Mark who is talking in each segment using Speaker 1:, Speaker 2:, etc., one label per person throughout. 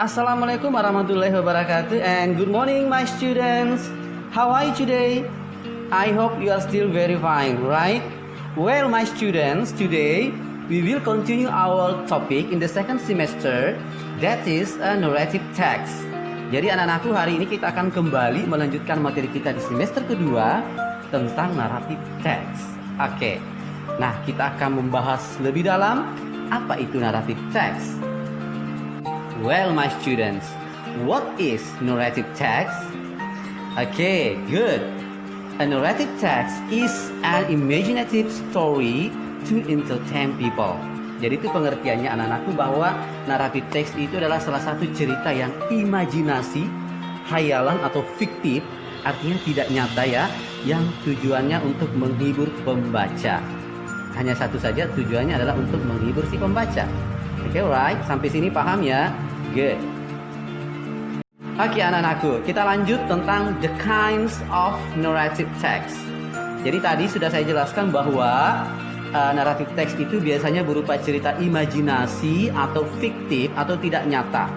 Speaker 1: Assalamualaikum warahmatullahi wabarakatuh, and good morning my students. How are you today? I hope you are still very fine, right? Well my students, today we will continue our topic in the second semester, that is a narrative text. Jadi anak-anakku, hari ini kita akan kembali melanjutkan materi kita di semester kedua tentang narrative text. Oke. Nah, kita akan membahas lebih dalam apa itu narrative text. Well, my students, what is narrative text? Okay, good. A narrative text is an imaginative story to entertain people. Jadi itu pengertiannya anak-anakku, bahwa narrative text itu adalah salah satu cerita yang imajinasi, hayalan atau fiktif, artinya tidak nyata ya, yang tujuannya untuk menghibur pembaca. Hanya satu saja, tujuannya adalah untuk menghibur si pembaca. Oke, right? Sampai sini paham ya? Good. Oke anak-anakku, kita lanjut tentang the kinds of narrative text. Jadi tadi sudah saya jelaskan bahwa narrative text itu biasanya berupa cerita imajinasi atau fiktif atau tidak nyata.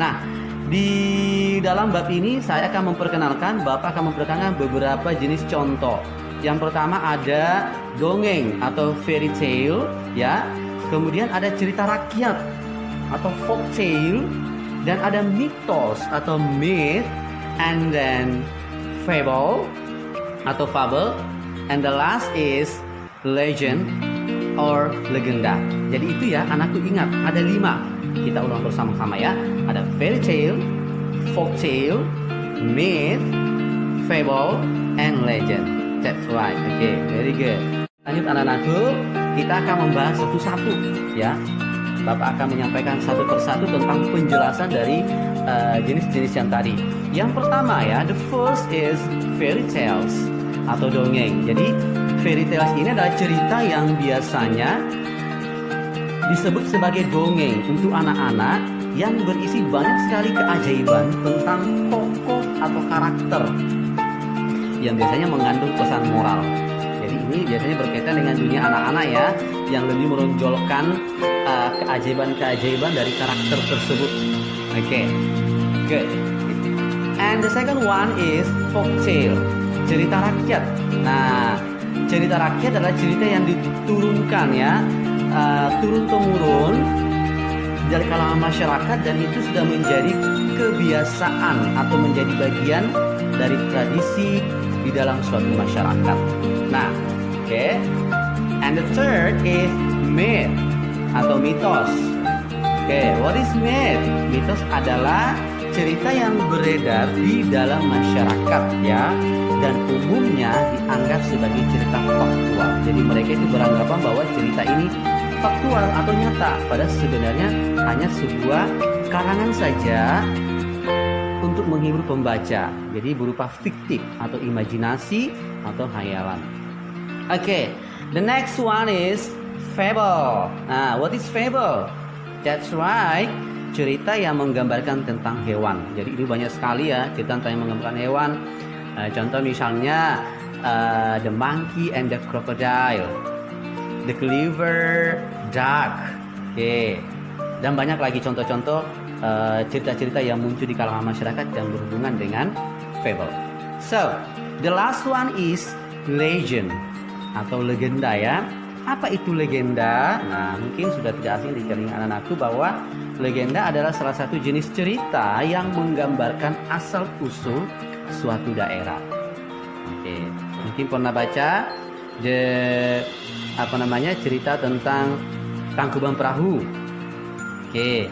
Speaker 1: Nah, di dalam bab ini saya akan memperkenalkan, Bapak akan memperkenalkan beberapa jenis contoh. Yang pertama ada dongeng atau fairy tale, ya. Kemudian ada cerita rakyat atau folk tale, dan ada mitos atau myth, and then fable atau fable, and the last is legend or legenda. Jadi itu ya anakku, ingat ada 5. Kita ulang bersama-sama ya. Ada fairy tale, folk tale, myth, fable, and legend. That's right. Okay, very good. Lanjut anak-anakku, kita akan membahas satu-satu ya. Bapak akan menyampaikan satu persatu tentang penjelasan dari jenis-jenis yang tadi. Yang pertama ya, the first is fairy tales atau dongeng. Jadi fairy tales ini adalah cerita yang biasanya disebut sebagai dongeng untuk anak-anak yang berisi banyak sekali keajaiban tentang tokoh atau karakter yang biasanya mengandung pesan moral. Jadi ini biasanya berkaitan dengan dunia anak-anak ya, yang lebih menonjolkan keajaiban-keajaiban dari karakter tersebut. Okay, good. And the second one is folk tale, cerita rakyat. Nah, cerita rakyat adalah cerita yang diturunkan ya, turun-temurun dari kalangan masyarakat, dan itu sudah menjadi kebiasaan atau menjadi bagian dari tradisi di dalam suatu masyarakat. Nah, okay. And the third is myth atau mitos. Okay, what is myth? Mitos adalah cerita yang beredar di dalam masyarakat ya, dan umumnya dianggap sebagai cerita faktual. Jadi mereka itu beranggapan bahwa cerita ini faktual atau nyata, padahal sebenarnya hanya sebuah karangan saja untuk menghibur pembaca. Jadi berupa fiktif atau imajinasi atau hayalan. Okay, the next one is fable. Nah, what is fable? That's right, cerita yang menggambarkan tentang hewan. Jadi itu banyak sekali ya cerita yang menggambarkan hewan. Contoh misalnya the monkey and the crocodile, the clever duck. Okay. Dan banyak lagi contoh-contoh cerita-cerita yang muncul di kalangan masyarakat yang berhubungan dengan fable. So, the last one is legend atau legenda ya. Apa itu legenda? Nah, mungkin sudah tidak asing di telinga anak-anakku bahwa legenda adalah salah satu jenis cerita yang menggambarkan asal-usul suatu daerah. Oke, mungkin pernah baca cerita tentang Tangkuban Perahu. Oke.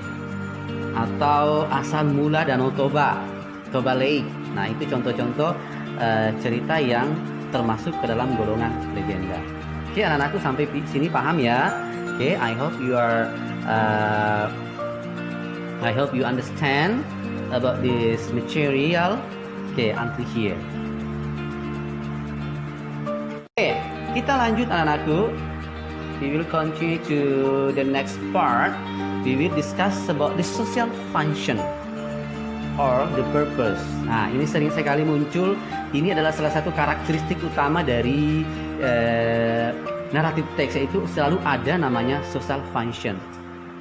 Speaker 1: Atau asal mula Danau Toba, Toba Lake. Nah, itu contoh-contoh cerita yang termasuk ke dalam golongan legenda. Oke, anak-anakku sampai sini paham ya? Oke, I hope you understand about this material. Oke, until here. Oke, kita lanjut anak-anakku. We will continue to the next part. We will discuss about the social function or the purpose. Nah, ini sering sekali muncul. Ini adalah salah satu karakteristik utama dari naratif teks, yaitu selalu ada namanya social function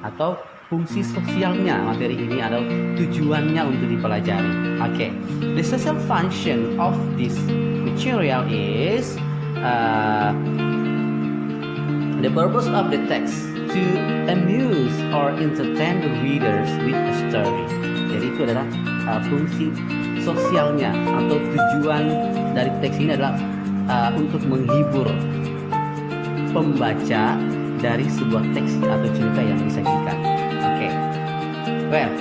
Speaker 1: atau fungsi sosialnya materi ini atau tujuannya untuk dipelajari. Oke, the social function of this material is the purpose of the text to amuse or entertain the readers with a story. Jadi itu adalah fungsi sosialnya atau tujuan dari teks ini adalah untuk menghibur pembaca dari sebuah teks atau cerita yang disajikan. Oke, well,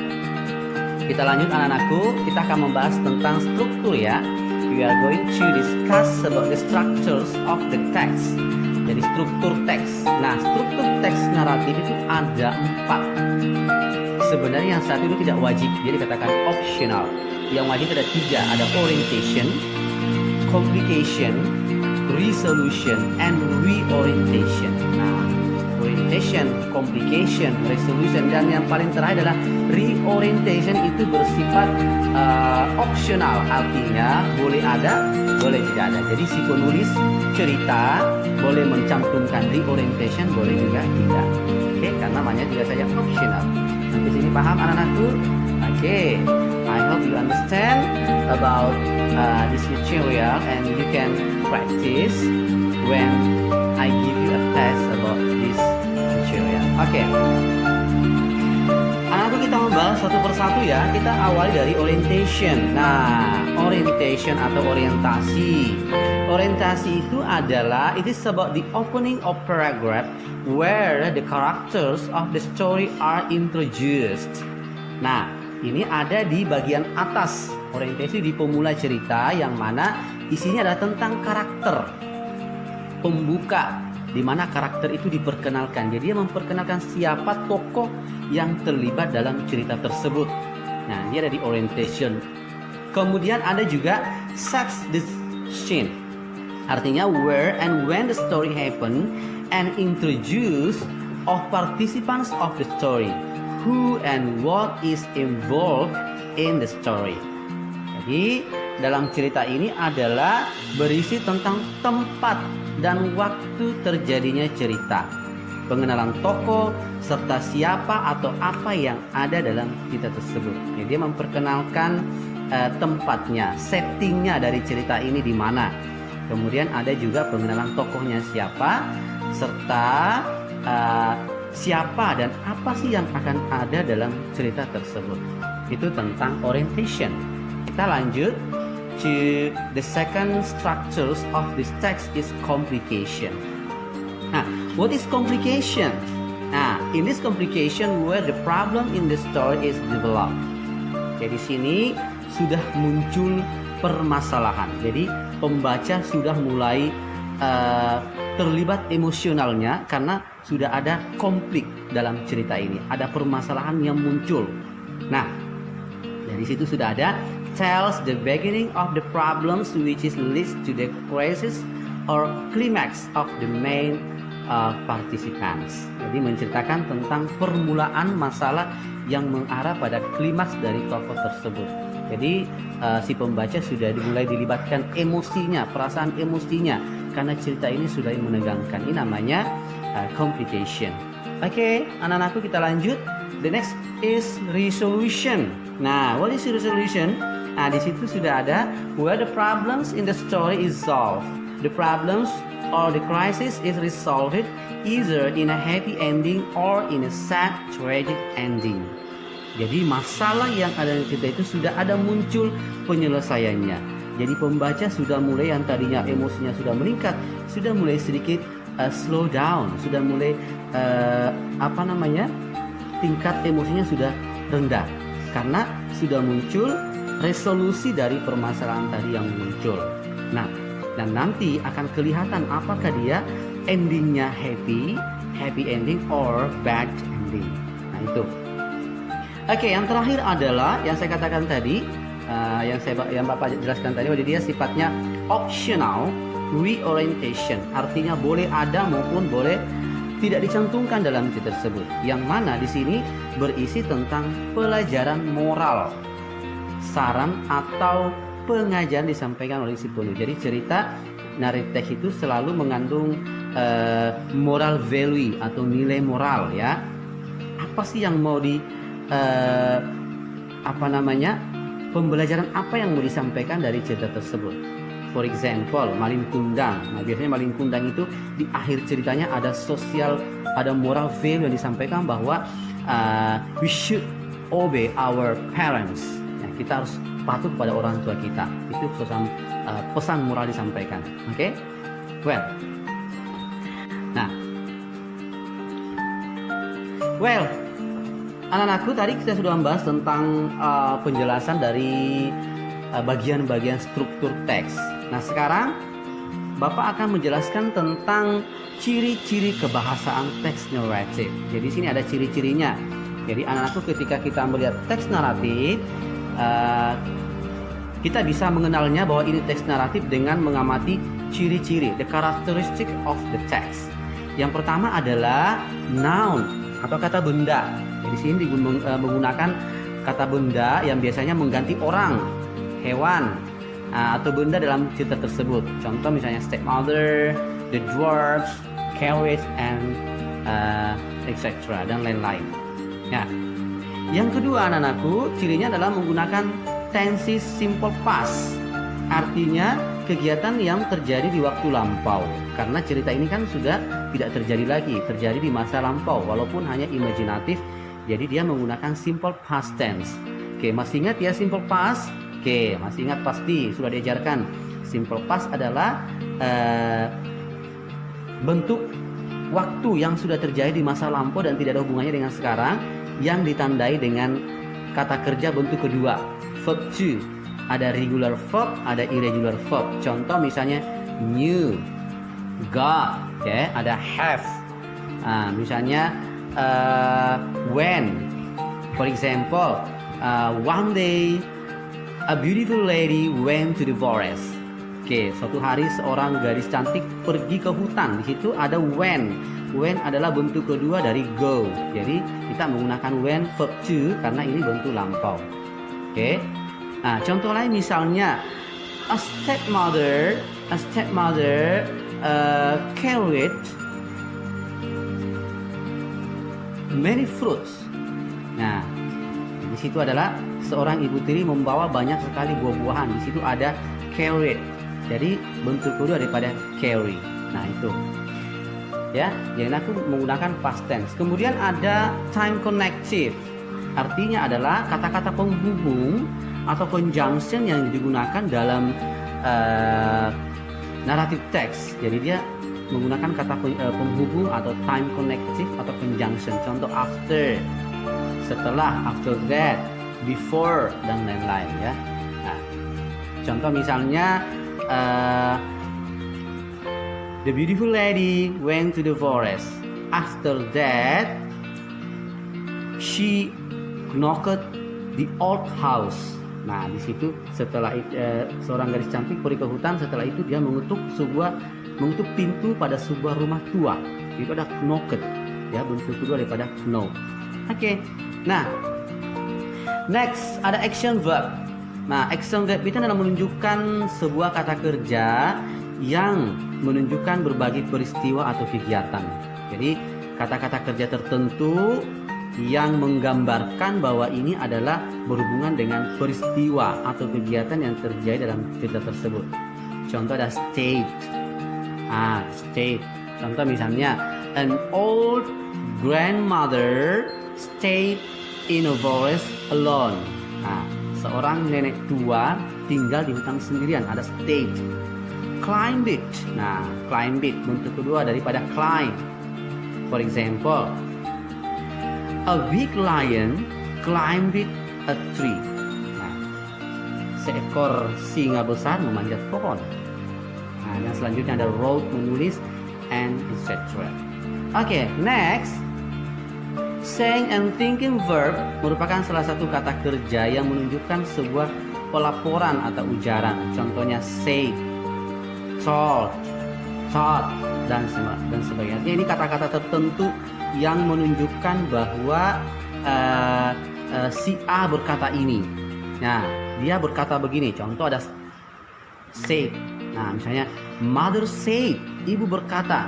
Speaker 1: kita lanjut anak-anakku. Kita akan membahas tentang struktur ya. We are going to discuss about the structures of the text. Jadi struktur teks. Nah, struktur teks naratif itu ada 4. Sebenarnya yang satu itu tidak wajib, dia dikatakan optional. Yang wajib ada 3, ada orientation, complication, resolution, and reorientation. Nah, orientation, complication, resolution, dan yang paling terakhir adalah reorientation itu bersifat optional, artinya boleh ada, boleh tidak ada. Jadi si penulis cerita boleh mencantumkan reorientation, boleh juga tidak. Oke, karena namanya juga saja optional. Nanti sini paham anak-anakku? Oke, I hope you understand about this material and you can practice when I give you a test about this material. Oke, anak-anakku kita membahas satu persatu ya. Kita awali dari orientation. Nah, orientation atau orientasi. Orientasi itu adalah, it is about the opening of paragraph where the characters of the story are introduced. Nah, ini ada di bagian atas. Orientasi di pemula cerita yang mana isinya adalah tentang karakter. Pembuka di mana karakter itu diperkenalkan. Jadi dia memperkenalkan siapa tokoh yang terlibat dalam cerita tersebut. Nah, ini ada di orientation. Kemudian ada juga set the scene. Artinya where and when the story happen and introduce of participants of the story, who and what is involved in the story. Jadi dalam cerita ini adalah berisi tentang tempat dan waktu terjadinya cerita, pengenalan tokoh serta siapa atau apa yang ada dalam cerita tersebut. Jadi dia memperkenalkan tempatnya, settingnya dari cerita ini di mana. Kemudian ada juga pengenalan tokohnya siapa, serta siapa dan apa sih yang akan ada dalam cerita tersebut. Itu tentang orientation. Kita lanjut to the second structures of this text is complication. Nah, what is complication? Nah, in this complication where the problem in the story is developed. Jadi sini sudah muncul permasalahan. Jadi pembaca sudah mulai terlibat emosionalnya karena sudah ada konflik dalam cerita ini, ada permasalahan yang muncul. Nah, dari situ sudah ada tells the beginning of the problems which is leads to the crisis or climax of the main participants. Jadi menceritakan tentang permulaan masalah yang mengarah pada klimaks dari tokoh tersebut. Jadi si pembaca sudah mulai dilibatkan emosinya, perasaan emosinya, karena cerita ini sudah menegangkan. Ini namanya complication. Oke, anak-anakku kita lanjut. The next is resolution. Nah, what is resolution? Nah, di situ sudah ada where the problems in the story is solved. The problems or the crisis is resolved either in a happy ending or in a sad tragic ending. Jadi masalah yang ada di cerita itu sudah ada muncul penyelesaiannya. Jadi pembaca sudah mulai, yang tadinya emosinya sudah meningkat, sudah mulai sedikit slow down, sudah mulai tingkat emosinya sudah rendah karena sudah muncul resolusi dari permasalahan tadi yang muncul. Nah, dan nanti akan kelihatan apakah dia endingnya happy ending or bad ending. Nah, itu. Oke, yang terakhir adalah yang saya katakan tadi, yang Bapak jelaskan tadi, bahwa dia sifatnya optional reorientation, artinya boleh ada maupun boleh tidak dicantumkan dalam cerita tersebut. Yang mana di sini berisi tentang pelajaran moral, saran atau pengajaran disampaikan oleh si penulis. Jadi cerita narrative text itu selalu mengandung moral value atau nilai moral ya. apa sih yang mau pembelajaran apa yang mau disampaikan dari cerita tersebut. For example, Malin Kundang. Nah, biasanya Malin Kundang itu di akhir ceritanya ada sosial, ada moral value yang disampaikan bahwa we should obey our parents. Nah, kita harus patuh pada orang tua kita. Itu pesan moral disampaikan. Oke? Well, anak-anakku, tadi kita sudah membahas tentang penjelasan dari bagian-bagian struktur teks. Nah, sekarang Bapak akan menjelaskan tentang ciri-ciri kebahasaan teks naratif. Jadi di sini ada ciri-cirinya. Jadi anak-anakku, ketika kita melihat teks naratif, kita bisa mengenalnya bahwa ini teks naratif dengan mengamati ciri-ciri, the characteristic of the text. Yang pertama adalah noun atau kata benda. Jadi di sini menggunakan kata benda yang biasanya mengganti orang, hewan, atau benda dalam cerita tersebut. Contoh misalnya stepmother, the dwarfs, carriage, and etc. dan lain-lain. Ya. Yang kedua anak-anakku, cirinya adalah menggunakan tenses simple past. Artinya kegiatan yang terjadi di waktu lampau. Karena cerita ini kan sudah tidak terjadi lagi, terjadi di masa lampau walaupun hanya imajinatif. Jadi dia menggunakan simple past tense. Oke, masih ingat ya simple past? Oke, masih ingat pasti, sudah diajarkan. Simple past adalah bentuk waktu yang sudah terjadi di masa lampau dan tidak ada hubungannya dengan sekarang, yang ditandai dengan kata kerja bentuk kedua, verb to. Ada regular verb, ada irregular verb. Contoh misalnya knew, got, okay? Ada have. Misalnya when. For example, one day a beautiful lady went to the forest. Oke, suatu hari seorang gadis cantik pergi ke hutan. Di situ ada when. When adalah bentuk kedua dari go. Jadi kita menggunakan when verb to karena ini bentuk lampau. Oke. Nah, contoh lain misalnya a stepmother carried many fruits. Nah, di situ adalah seorang ibu tiri membawa banyak sekali buah-buahan. Di situ ada carried. Jadi bentuk kedua daripada carry. Nah, itu. Ya, jadi aku menggunakan past tense. Kemudian ada time connective. Artinya adalah kata-kata penghubung atau conjunction yang digunakan dalam narrative text. Jadi dia menggunakan kata penghubung atau time connective atau conjunction. Contoh after, setelah, after that, before, dan lain-lain ya. Nah, contoh misalnya the beautiful lady went to the forest. After that, she knocked the old house. Nah, di situ setelah seorang gadis cantik pergi ke hutan, setelah itu dia mengetuk pintu pada sebuah rumah tua. Itu ada knocked, ya, bentuk kedua daripada know. Oke. Nah, next ada action verb. Nah, action verb itu adalah menunjukkan sebuah kata kerja yang menunjukkan berbagai peristiwa atau kegiatan. Jadi, kata-kata kerja tertentu yang menggambarkan bahwa ini adalah berhubungan dengan peristiwa atau kegiatan yang terjadi dalam cerita tersebut. Contoh ada state. State. Contoh misalnya, an old grandmother stayed in a forest alone. Nah, seorang nenek tua tinggal di hutan sendirian. Ada stayed. Climb it. Nah, climb it bentuk kedua daripada climb. For example, a big lion climbed a tree. Nah, seekor singa besar memanjat pohon. Nah, dan selanjutnya ada wrote, menulis, and etc. Oke, next. Saying and thinking verb merupakan salah satu kata kerja yang menunjukkan sebuah pelaporan atau ujaran. Contohnya say, told, thought, dan sebagainya. Ini kata-kata tertentu yang menunjukkan bahwa si A berkata ini. Nah, dia berkata begini. Contoh ada say. Nah, misalnya mother said, ibu berkata.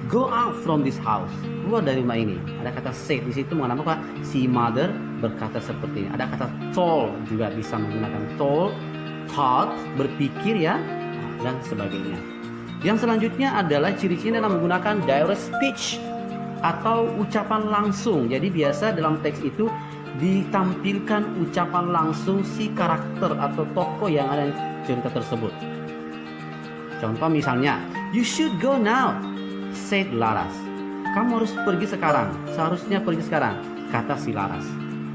Speaker 1: Go out from this house. Keluar dari rumah ini. Ada kata said di situ mengatakan apa? Si mother berkata seperti ini. Ada kata told juga bisa menggunakan told, thought, berpikir ya, dan sebagainya. Yang selanjutnya adalah ciri-ciri dalam menggunakan direct speech atau ucapan langsung. Jadi biasa dalam teks itu ditampilkan ucapan langsung si karakter atau tokoh yang ada di cerita tersebut. Contoh misalnya, you should go now, said Laras. Kamu harus pergi sekarang, seharusnya pergi sekarang, kata si Laras.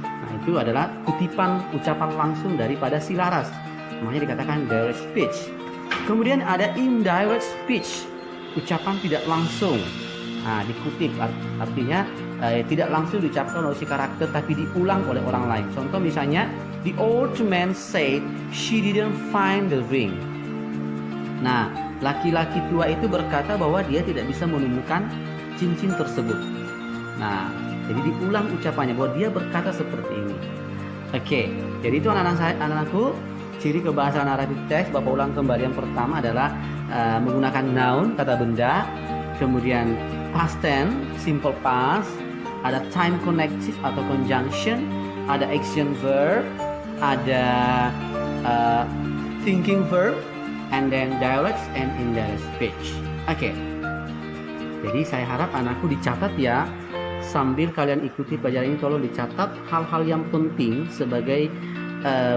Speaker 1: Nah, itu adalah kutipan ucapan langsung daripada si Laras. Makanya dikatakan direct speech. Kemudian ada indirect speech, ucapan tidak langsung. Nah, dikutip artinya tidak langsung diucapkan oleh si karakter tapi diulang oleh orang lain. Contoh misalnya, the old man said she didn't find the ring. Nah, laki-laki tua itu berkata bahwa dia tidak bisa menemukan cincin tersebut. Nah, jadi diulang ucapannya bahwa dia berkata seperti ini. Oke, jadi itu anak-anakku, ciri kebahasaan Arabic text. Bapak ulang kembali. Yang pertama adalah menggunakan noun, kata benda, kemudian past tense, simple past, ada time connective atau conjunction, ada action verb, ada thinking verb, and then direct and indirect speech. Oke. Jadi saya harap anakku dicatat ya. Sambil kalian ikuti pelajaran ini, tolong dicatat hal-hal yang penting sebagai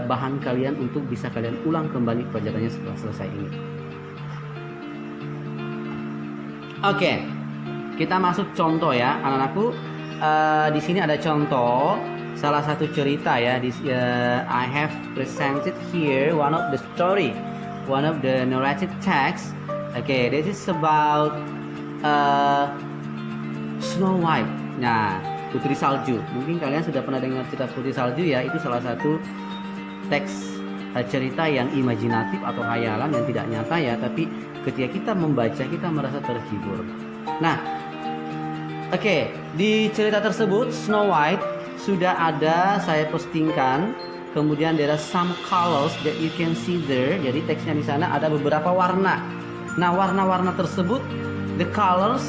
Speaker 1: bahan kalian untuk bisa kalian ulang kembali pelajarannya setelah selesai ini. Oke. Kita masuk contoh ya, anak-anakku. Di sini ada contoh salah satu cerita ya. I have presented here one of the story, one of the narrative text. Okay, this is about Snow White. Nah, Putri Salju. Mungkin kalian sudah pernah dengar cerita Putri Salju ya. Itu salah satu teks cerita yang imajinatif atau hayalan yang tidak nyata ya. Tapi ketika kita membaca, kita merasa terhibur. Nah, oke, di cerita tersebut Snow White sudah ada saya postingkan. Kemudian there are some colors that you can see there. Jadi teksnya di sana ada beberapa warna. Nah, warna-warna tersebut, the colors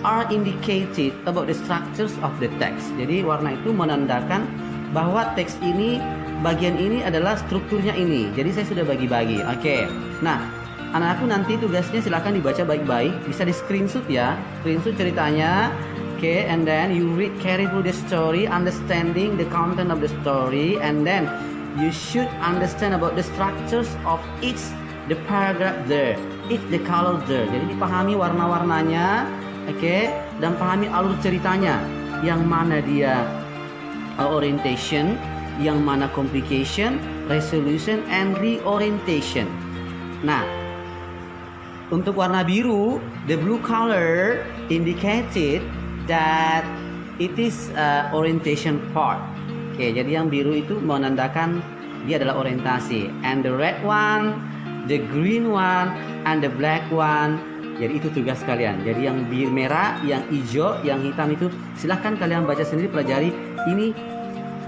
Speaker 1: are indicated about the structures of the text. Jadi warna itu menandakan bahwa teks ini, bagian ini adalah strukturnya ini. Jadi saya sudah bagi-bagi. Oke. Nah, anak-anakku nanti tugasnya silakan dibaca baik-baik. Bisa di screenshot ya. Screenshot ceritanya. Okay, and then you read carefully the story, understanding the content of the story, and then you should understand about the structures of each the paragraph there, each the color there. Jadi dipahami warna-warnanya, dan pahami alur ceritanya. Yang mana dia orientation, yang mana complication, resolution, and reorientation. Nah, untuk warna biru, the blue color indicated that it is orientation part. Oke, jadi yang biru itu menandakan dia adalah orientasi. And the red one, the green one, and the black one. Jadi itu tugas kalian. Jadi yang biru merah, yang hijau, yang hitam itu silahkan kalian baca sendiri, pelajari. Ini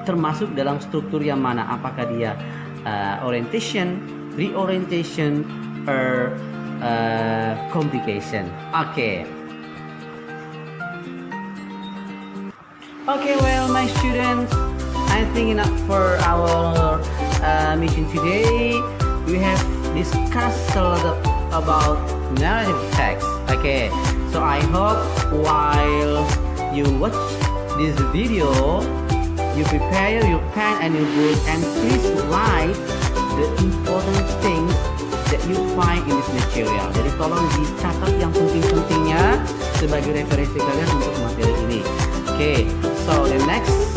Speaker 1: termasuk dalam struktur yang mana? Apakah dia orientation, reorientation, or complication? Oke. Okay, well, my students, I think enough for our mission today. We have discussed a lot about narrative text. Okay, so I hope while you watch this video, you prepare your pen and your book, and please write the important things that you find in this material. Jadi tolong dicatat yang penting-pentingnya sebagai referensi kalian untuk materi ini. Okay, so the next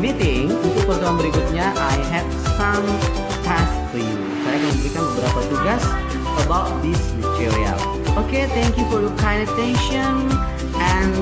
Speaker 1: meeting untuk pertemuan berikutnya, I have some task for you. Saya akan memberikan beberapa tugas about this material. Okay, thank you for your kind attention, and